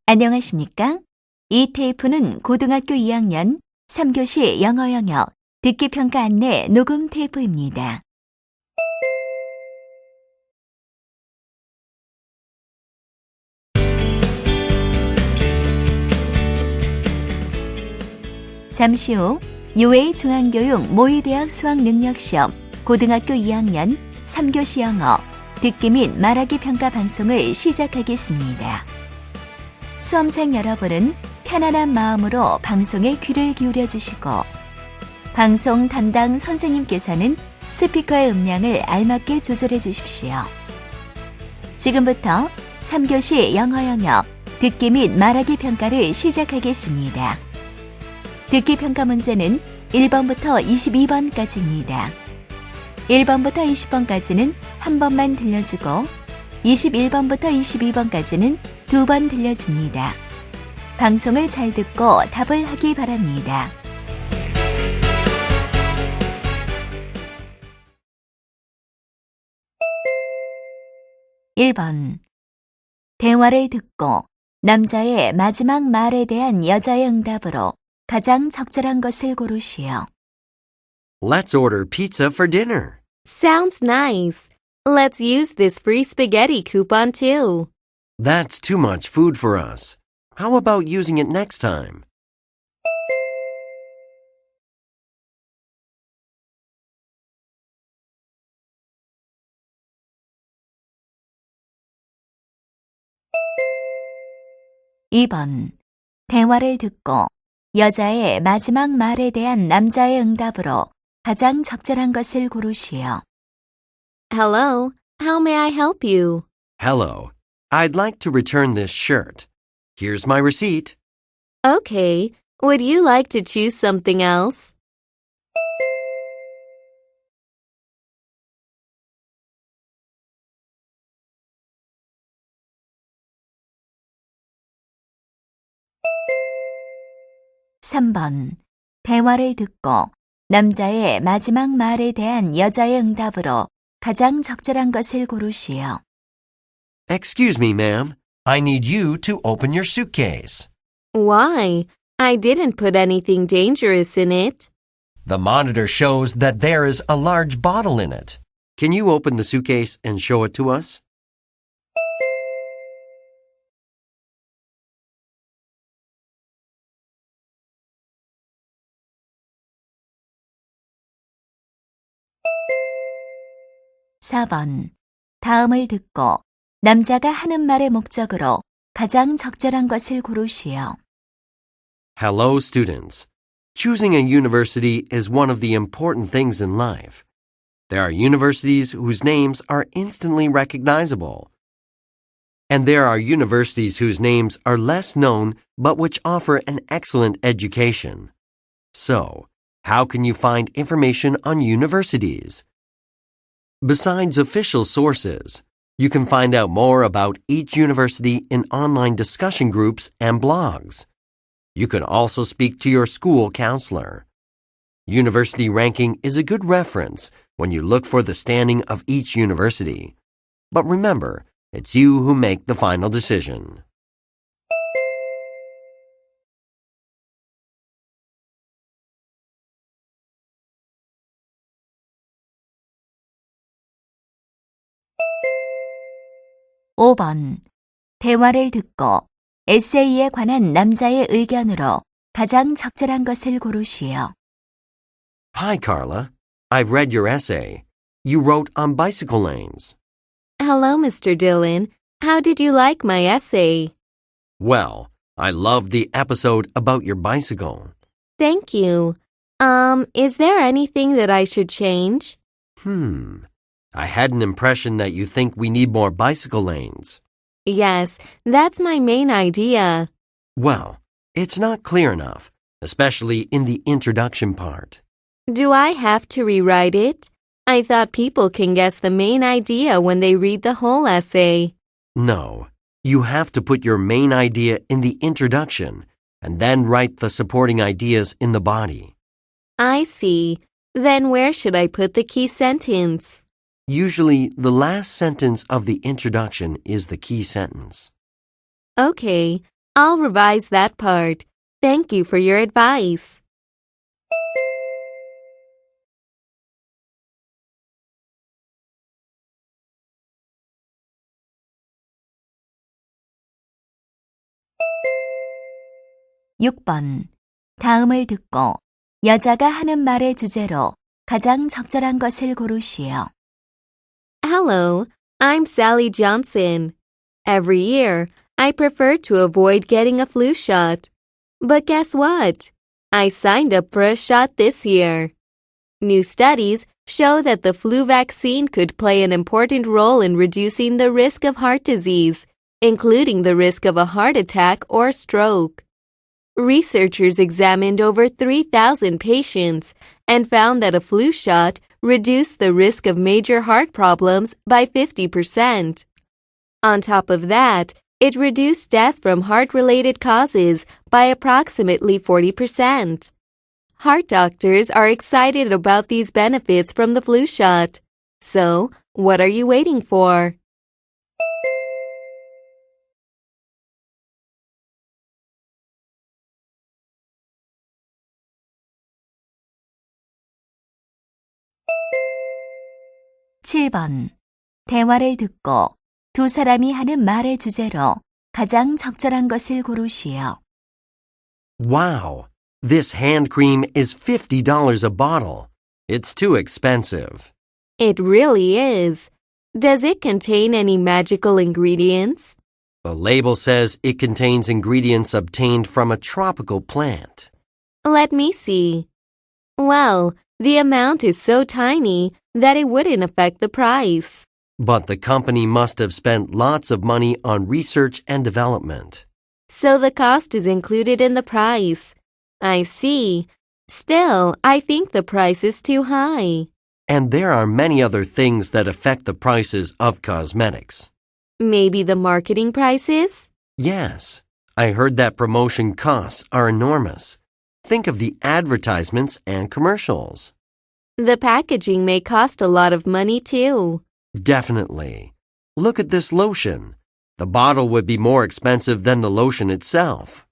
안녕하십니까? 이 테이프는 고등학교 2학년 3교시 영어 영역 듣기 평가 안내 녹음 테이프입니다. 잠시 후 UA 중앙교육 모의대학 수학능력시험 고등학교 2학년 3교시 영어 듣기 및 말하기 평가 방송을 시작하겠습니다. 수험생 여러분은 편안한 마음으로 방송에 귀를 기울여 주시고 방송 담당 선생님께서는 스피커의 음량을 알맞게 조절해 주십시오. 지금부터 3교시 영어 영역 듣기 및 말하기 평가를 시작하겠습니다. 듣기 평가 문제는 1번부터 22번까지입니다. 1번부터 20번까지는 한 번만 들려주고 21번부터 22번까지는 두 번 들려줍니다. 방송을 잘 듣고 답을 하기 바랍니다. (1번) 대화를 듣고 남자의 마지막 말에 대한 여자의 응답으로 가장 적절한 것을 고르시오. Let's order pizza for dinner. Sounds nice. Let's use this free spaghetti coupon too. That's too much food for us. How about using it next time? (2번) 대화를 듣고 여자의 마지막 말에 대한 남자의 응답으로 가장 적절한 것을 고르시오. Hello, how may I help you? Hello. I'd like to return this shirt. Here's my receipt. Okay, would you like to choose something else? (3번) 대화를 듣고 남자의 마지막 말에 대한 여자의 응답으로 가장 적절한 것을 고르시오. Excuse me, ma'am. I need you to open your suitcase. Why? I didn't put anything dangerous in it. The monitor shows that there is a large bottle in it. Can you open the suitcase and show it to us? (4번) 다음을 듣고 남자가 하는 말의 목적으로 가장 적절한 것을 고르시오. Hello, students. Choosing a university is one of the important things in life. There are universities whose names are instantly recognizable. And there are universities whose names are less known but which offer an excellent education. So, how can you find information on universities? Besides official sources, you can find out more about each university in online discussion groups and blogs. You can also speak to your school counselor. University ranking is a good reference when you look for the standing of each university. But remember, it's you who make the final decision. (5번) 대화를 듣고 에세이에 관한 남자의 의견으로 가장 적절한 것을 고르시오. Hi, Carla. I've read your essay. You wrote on bicycle lanes. Hello, Mr. Dillon. How did you like my essay? Well, I loved the episode about your bicycle. Thank you. Is there anything that I should change? I had an impression that you think we need more bicycle lanes. Yes, that's my main idea. Well, it's not clear enough, especially in the introduction part. Do I have to rewrite it? I thought people can guess the main idea when they read the whole essay. No, you have to put your main idea in the introduction and then write the supporting ideas in the body. I see. Then where should I put the key sentence? Usually, the last sentence of the introduction is the key sentence. Okay, I'll revise that part. Thank you for your advice. 육 번 다음을 듣고 여자가 하는 말의 주제로 가장 적절한 것을 고르시오. Hello, I'm Sally Johnson. Every year, I prefer to avoid getting a flu shot. But guess what? I signed up for a shot this year. New studies show that the flu vaccine could play an important role in reducing the risk of heart disease, including the risk of a heart attack or stroke. Researchers examined over 3,000 patients and found that a flu shot reduced the risk of major heart problems by 50%. On top of that, it reduced death from heart-related causes by approximately 40%. Heart doctors are excited about these benefits from the flu shot. So, what are you waiting for? 칠 번 대화를 듣고 두 사람이 하는 말의 주제로 가장 적절한 것을 고르시오. Wow, this hand cream is $50 a bottle. It's too expensive. It really is. Does it contain any magical ingredients? The label says it contains ingredients obtained from a tropical plant. Let me see. Well, the amount is so tiny that it wouldn't affect the price. But the company must have spent lots of money on research and development. So the cost is included in the price. I see. Still, I think the price is too high. And there are many other things that affect the prices of cosmetics. Maybe the marketing prices? Yes, I heard that promotion costs are enormous. Think of the advertisements and commercials. The packaging may cost a lot of money too. Definitely. Look at this lotion. The bottle would be more expensive than the lotion itself.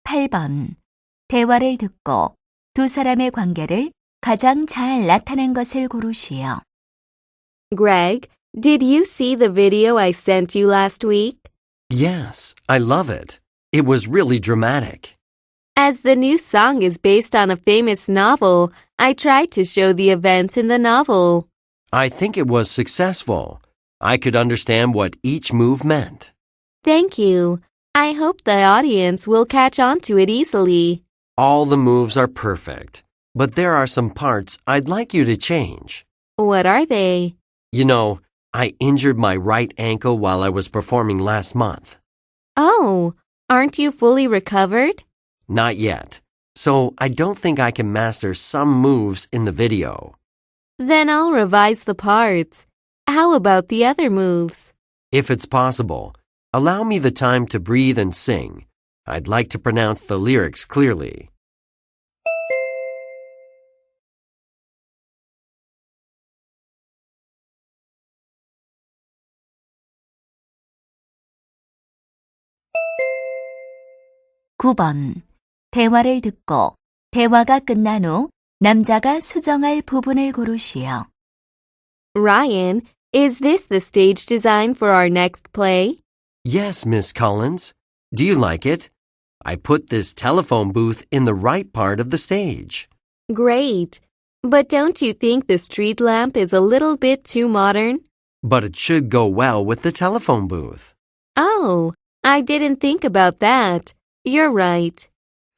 팔 번 대화를 듣고 두 사람의 관계를 가장 잘 나타낸 것을 고르시오. Greg, did you see the video I sent you last week? Yes, I love it. It was really dramatic. As the new song is based on a famous novel, I tried to show the events in the novel. I think it was successful. I could understand what each move meant. Thank you. I hope the audience will catch on to it easily. All the moves are perfect, but there are some parts I'd like you to change. What are they? You know, I injured my right ankle while I was performing last month. Oh, aren't you fully recovered? Not yet, so I don't think I can master some moves in the video. Then I'll revise the parts. How about the other moves? If it's possible, allow me the time to breathe and sing. I'd like to pronounce the lyrics clearly. 구 번 대화를 듣고 대화가 끝난 후 남자가 수정할 부분을 고르시오. Ryan, is this the stage design for our next play? Yes, Miss Collins. Do you like it? I put this telephone booth in the right part of the stage. Great. But don't you think the street lamp is a little bit too modern? But it should go well with the telephone booth. Oh, I didn't think about that. You're right.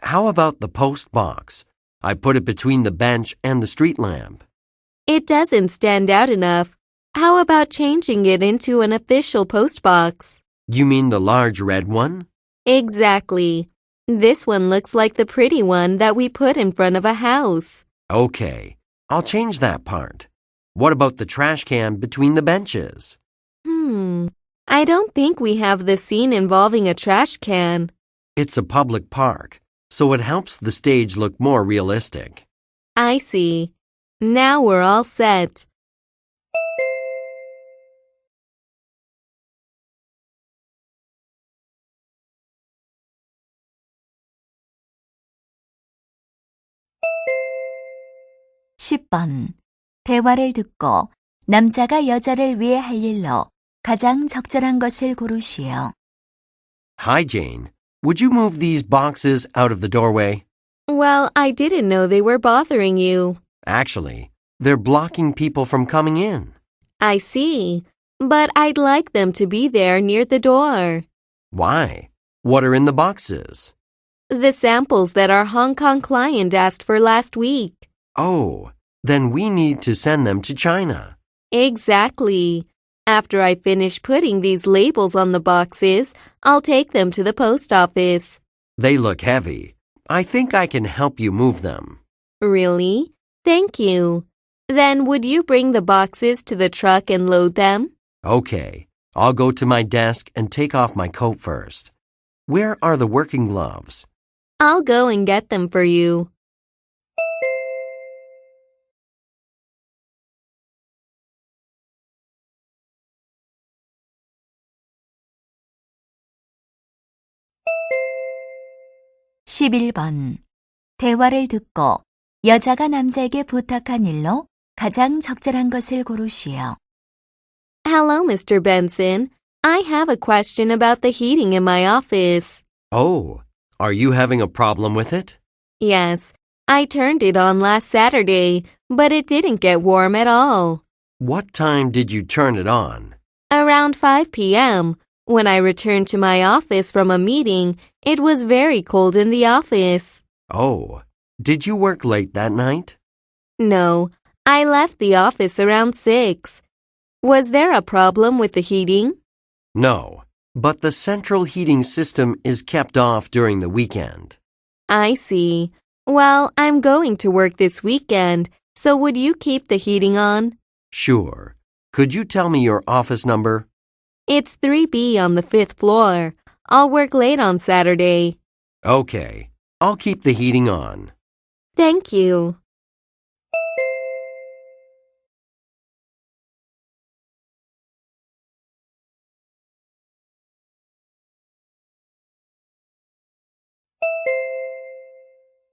How about the post box? I put it between the bench and the street lamp. It doesn't stand out enough. How about changing it into an official post box? You mean the large red one? Exactly. This one looks like the pretty one that we put in front of a house. Okay, I'll change that part. What about the trash can between the benches? I don't think we have the scene involving a trash can. It's a public park. so it helps the stage look more realistic. I see. Now we're all set. (10번) 대화를 듣고 남자가 여자를 위해 할 일로 가장 적절한 것을 고르시오. Hi, Jane. Would you move these boxes out of the doorway? Well, I didn't know they were bothering you. Actually, they're blocking people from coming in. I see. But I'd like them to be there near the door. Why? What are in the boxes? The samples that our Hong Kong client asked for last week. Oh, then we need to send them to China. Exactly. After I finish putting these labels on the boxes, I'll take them to the post office. They look heavy. I think I can help you move them. Really? Thank you. Then would you bring the boxes to the truck and load them? Okay, I'll go to my desk and take off my coat first. Where are the working gloves? I'll go and get them for you. (11번) 대화를 듣고 여자가 남자에게 부탁한 일로 가장 적절한 것을 고르시오. Hello, Mr. Benson. I have a question about the heating in my office. Oh, are you having a problem with it? Yes, I turned it on last Saturday, but it didn't get warm at all. What time did you turn it on? Around 5 p.m. When I returned to my office from a meeting, it was very cold in the office. Oh, did you work late that night? No, I left the office around 6. Was there a problem with the heating? No, but the central heating system is kept off during the weekend. I see. Well, I'm going to work this weekend, so would you keep the heating on? Sure. Could you tell me your office number? It's 3B on the 5th floor. I'll work late on Saturday. Okay, I'll keep the heating on. Thank you.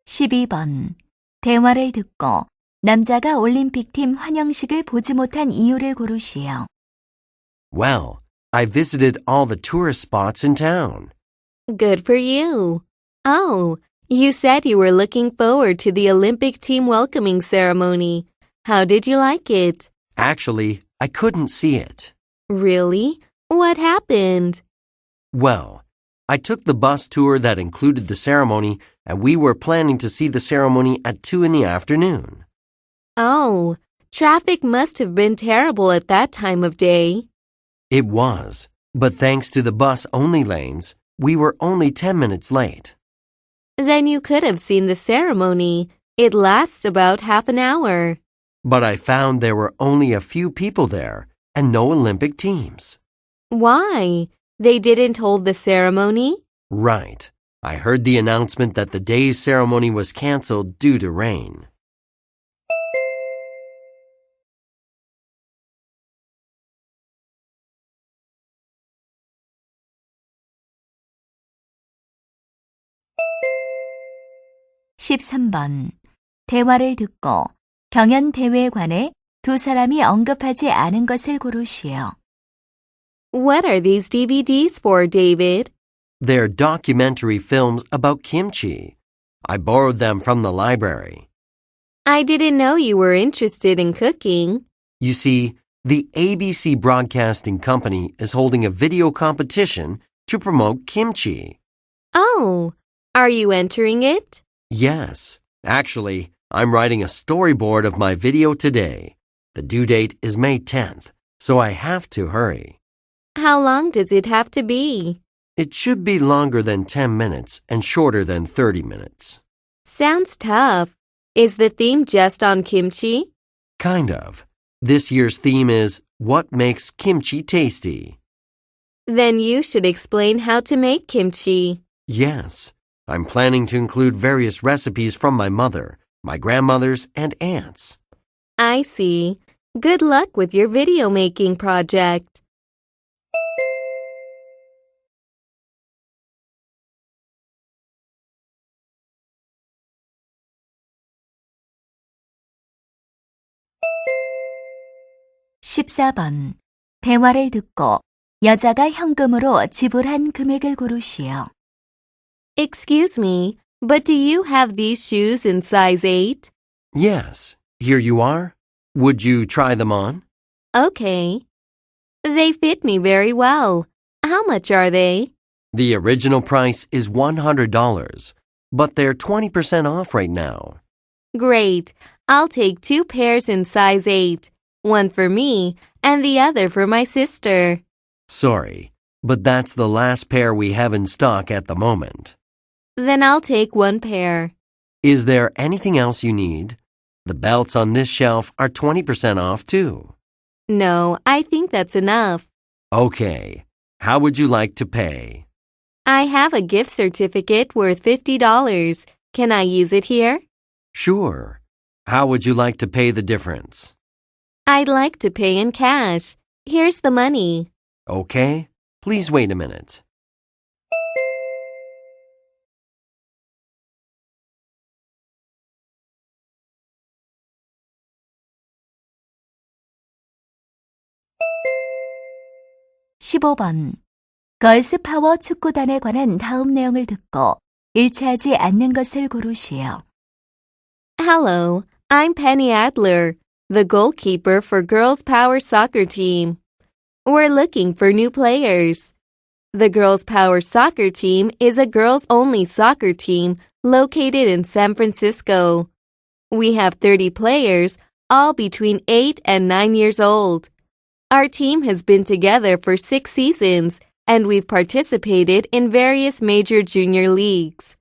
(12번) 대화를 듣고 남자가 올림픽팀 환영식을 보지 못한 이유를 고르시오. Well, I visited all the tourist spots in town. Good for you. Oh, you said you were looking forward to the Olympic team welcoming ceremony. How did you like it? Actually, I couldn't see it. Really? What happened? Well, I took the bus tour that included the ceremony, and we were planning to see the ceremony at 2 in the afternoon. Oh, traffic must have been terrible at that time of day. It was, but thanks to the bus-only lanes, we were only 10 minutes late. Then you could have seen the ceremony. It lasts about half an hour. But I found there were only a few people there and no Olympic teams. Why? They didn't hold the ceremony? Right. I heard the announcement that the day's ceremony was canceled due to rain. (13번) 대화를 듣고 경연 대회에 관해 두 사람이 언급하지 않은 것을 고르시오. What are these DVDs for, David? They're documentary films about kimchi. I borrowed them from the library. I didn't know you were interested in cooking. You see, the ABC Broadcasting Company is holding a video competition to promote kimchi. Oh, are you entering it? Yes. Actually, I'm writing a storyboard of my video today. The due date is May 10th, so I have to hurry. How long does it have to be? It should be longer than 10 minutes and shorter than 30 minutes. Sounds tough. Is the theme just on kimchi? Kind of. This year's theme is What Makes Kimchi Tasty? Then you should explain how to make kimchi. Yes. I'm planning to include various recipes from my mother, my grandmothers, and aunts. I see. Good luck with your video making project. (14번) 대화를 듣고 여자가 현금으로 지불한 금액을 고르시오. Excuse me, but do you have these shoes in size 8? Yes, here you are. Would you try them on? Okay. They fit me very well. How much are they? The original price is $100, but they're 20% off right now. Great. I'll take 2 pairs in size 8, one for me and the other for my sister. Sorry, but that's the last pair we have in stock at the moment. Then I'll take 1 pair. Is there anything else you need? The belts on this shelf are 20% off too. No, I think that's enough. Okay, how would you like to pay? I have a gift certificate worth $50. Can I use it here? Sure. How would you like to pay the difference? I'd like to pay in cash. Here's the money. Okay, please wait a minute. (15번) 걸스 파워 축구단에 관한 다음 내용을 듣고 일치하지 않는 것을 고르시오. Hello, I'm Penny Adler, the goalkeeper for Girls Power Soccer Team. We're looking for new players. The Girls Power Soccer Team is a girls-only soccer team located in San Francisco. We have 30 players, all between 8 and 9 years old. Our team has been together for 6 seasons, and we've participated in various major junior leagues.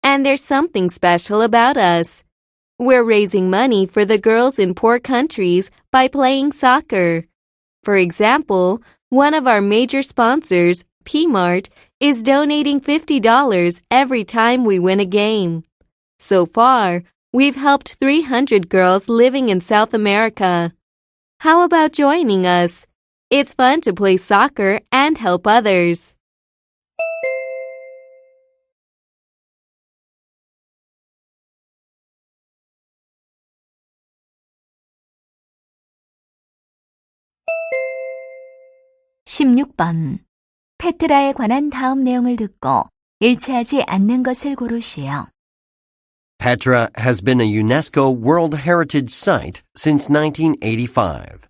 And there's something special about us. We're raising money for the girls in poor countries by playing soccer. For example, one of our major sponsors, P-Mart, is donating $50 every time we win a game. So far, we've helped 300 girls living in South America. How about joining us? It's fun to play soccer and help others. (16번) 페트라에 관한 다음 내용을 듣고 일치하지 않는 것을 고르시오. Petra has been a UNESCO World Heritage Site since 1985.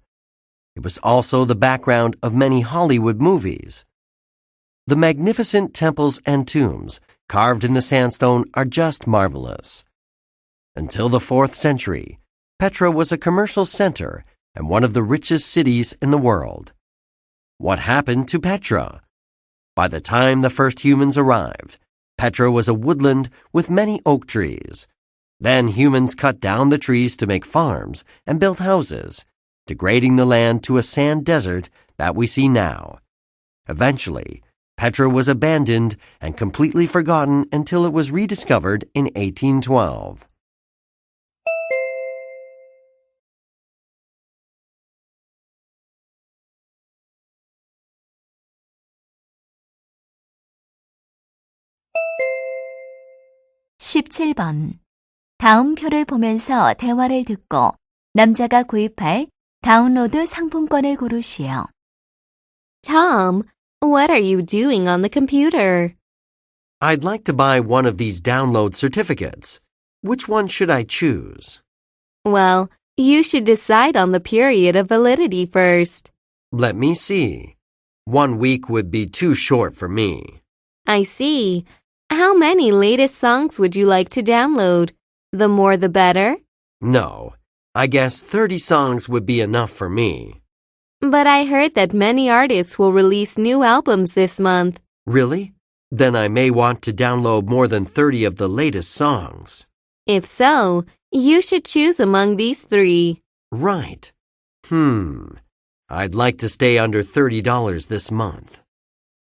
It was also the background of many Hollywood movies. The magnificent temples and tombs carved in the sandstone are just marvelous. Until the 4th century, Petra was a commercial center and one of the richest cities in the world. What happened to Petra? By the time the first humans arrived, Petra was a woodland with many oak trees. Then humans cut down the trees to make farms and built houses, degrading the land to a sand desert that we see now. Eventually, Petra was abandoned and completely forgotten until it was rediscovered in 1812. (17번) 다음 표를 보면서 대화를 듣고 남자가 구입할 다운로드 상품권을 고르시오. Tom, what are you doing on the computer? I'd like to buy one of these download certificates. Which one should I choose? Well, you should decide on the period of validity first. Let me see. 1 week would be too short for me. I see. How many latest songs would you like to download? The more the better? No, I guess 30 songs would be enough for me. But I heard that many artists will release new albums this month. Really? Then I may want to download more than 30 of the latest songs. If so, you should choose among these 3. Right. I'd like to stay under $30 this month.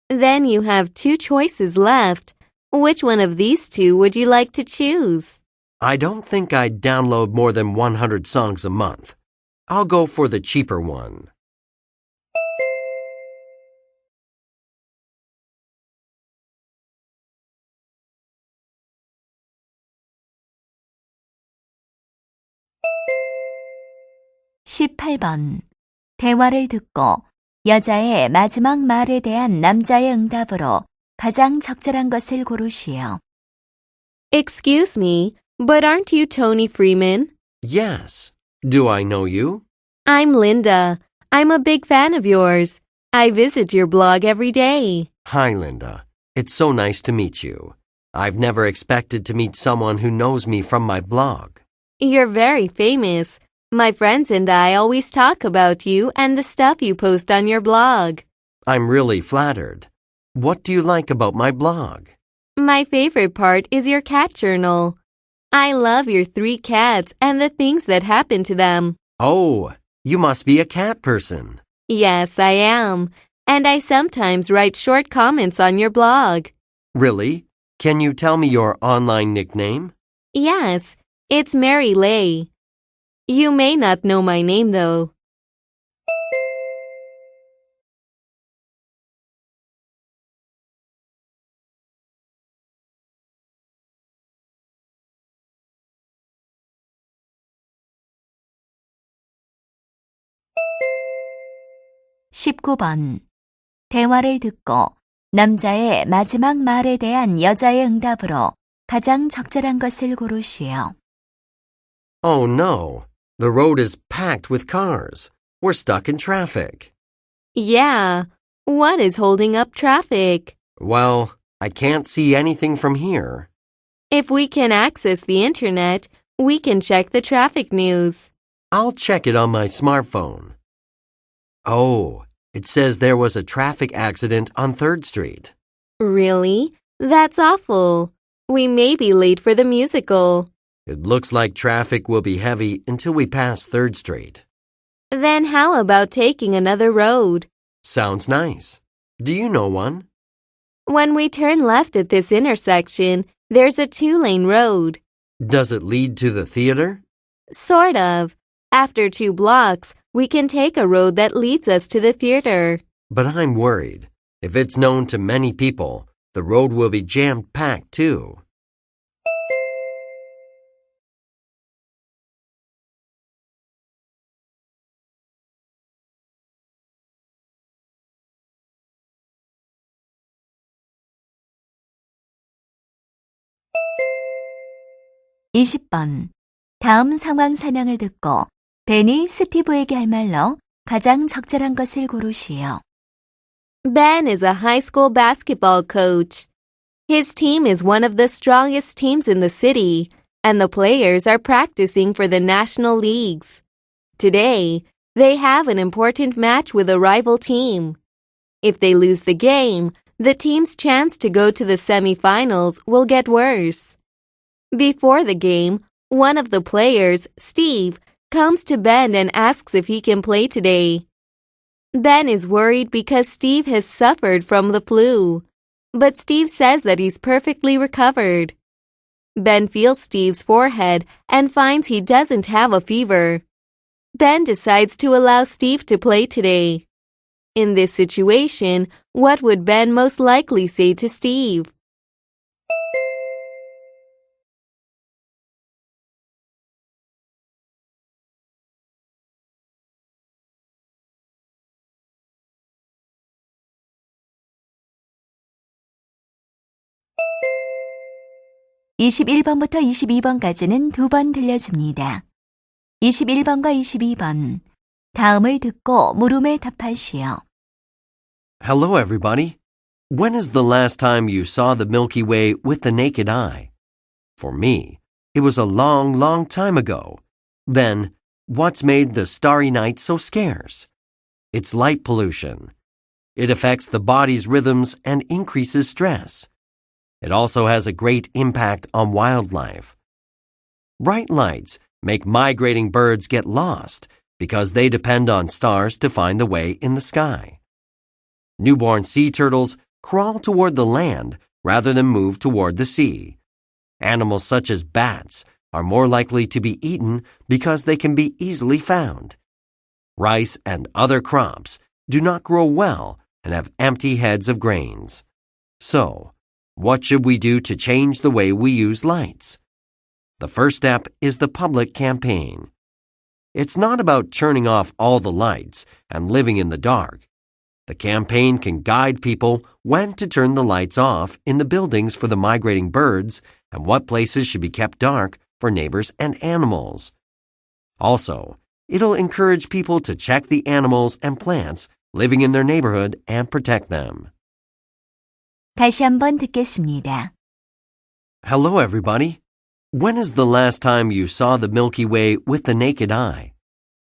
Then you have 2 choices left. Which one of these two would you like to choose? I don't think I'd download more than 100 songs a month. I'll go for the cheaper one. (18번) 대화를 듣고 여자의 마지막 말에 대한 남자의 응답으로 가장 적절한 것을 고르시오. Excuse me, but aren't you Tony Freeman? Yes. Do I know you? I'm Linda. I'm a big fan of yours. I visit your blog every day. Hi, Linda. It's so nice to meet you. I've never expected to meet someone who knows me from my blog. You're very famous. My friends and I always talk about you and the stuff you post on your blog. I'm really flattered. What do you like about my blog? My favorite part is your cat journal. I love your 3 cats and the things that happen to them. Oh, you must be a cat person. Yes, I am. And I sometimes write short comments on your blog. Really? Can you tell me your online nickname? Yes, it's Mary Lay. You may not know my name, though. (19번) 대화를 듣고 남자의 마지막 말에 대한 여자의 응답으로 가장 적절한 것을 고르시오. Oh no. The road is packed with cars. We're stuck in traffic. Yeah, what is holding up traffic? Well, I can't see anything from here. If we can access the internet, we can check the traffic news. I'll check it on my smartphone. Oh, it says there was a traffic accident on 3rd Street. Really? That's awful. We may be late for the musical. It looks like traffic will be heavy until we pass 3rd Street. Then how about taking another road? Sounds nice. Do you know one? When we turn left at this intersection, there's a 2-lane road. Does it lead to the theater? Sort of. After 2 blocks, we can take a road that leads us to the theater. But I'm worried. If it's known to many people, the road will be jam-packed too. (20번) 다음 상황 설명을 듣고 벤이 스티브에게 할 말로 가장 적절한 것을 고르시오. Ben is a high school basketball coach. His team is one of the strongest teams in the city, and the players are practicing for the national leagues. Today, they have an important match with a rival team. If they lose the game, the team's chance to go to the semifinals will get worse. Before the game, one of the players, Steve, comes to Ben and asks if he can play today. Ben is worried because Steve has suffered from the flu, but Steve says that he's perfectly recovered. Ben feels Steve's forehead and finds he doesn't have a fever. Ben decides to allow Steve to play today. In this situation, what would Ben most likely say to Steve? (21번부터 22번까지는 2번 들려줍니다. 21번과 22번 다음을 듣고 물음에 답하시오. Hello, everybody. When is the last time you saw the Milky Way with the naked eye? For me, it was a long, long time ago. Then, what's made the starry night so scarce? It's light pollution. It affects the body's rhythms and increases stress. It also has a great impact on wildlife. Bright lights make migrating birds get lost because they depend on stars to find the way in the sky. Newborn sea turtles crawl toward the land rather than move toward the sea. Animals such as bats are more likely to be eaten because they can be easily found. Rice and other crops do not grow well and have empty heads of grains. So, what should we do to change the way we use lights? The first step is the public campaign. It's not about turning off all the lights and living in the dark. The campaign can guide people when to turn the lights off in the buildings for the migrating birds and what places should be kept dark for neighbors and animals. Also, it'll encourage people to check the animals and plants living in their neighborhood and protect them. 다시 한번 듣겠습니다. Hello, everybody. When is the last time you saw the Milky Way with the naked eye?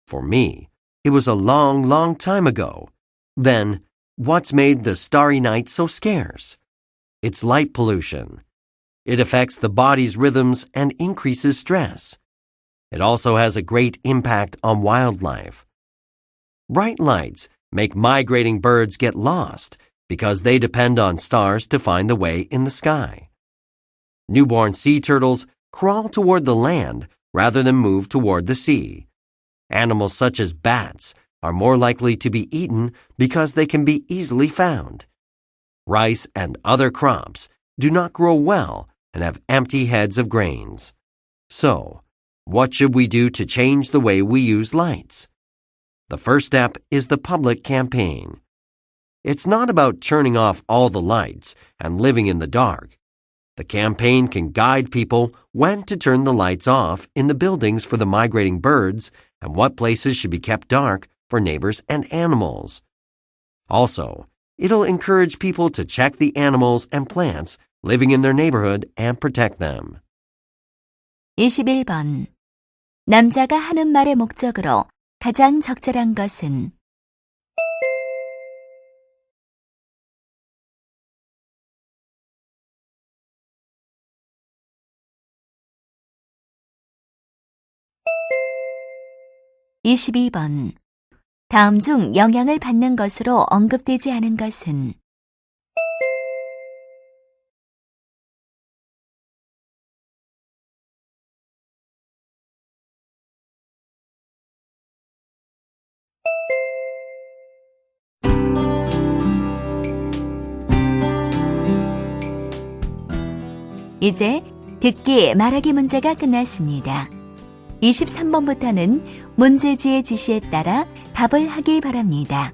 For me, it was a long, long time ago. Then, what's made the starry night so scarce? It's light pollution. It affects the body's rhythms and increases stress. It also has a great impact on wildlife. Bright lights make migrating birds get lost because they depend on stars to find the way in the sky. Newborn sea turtles crawl toward the land rather than move toward the sea. Animals such as bats are more likely to be eaten because they can be easily found. Rice and other crops do not grow well and have empty heads of grains. So, what should we do to change the way we use lights? The first step is the public campaign. It's not about turning off all the lights and living in the dark. The campaign can guide people when to turn the lights off in the buildings for the migrating birds and what places should be kept dark for neighbors and animals. Also, it'll encourage people to check the animals and plants living in their neighborhood and protect them. 21번. 남자가 하는 말의 목적으로 가장 적절한 것은? 22번. 다음 중 영향을 받는 것으로 언급되지 않은 것은? '이제 듣기, 말하기 문제가 끝났습니다. 23번부터는 문제지의 지시에 따라 답을 하기 바랍니다.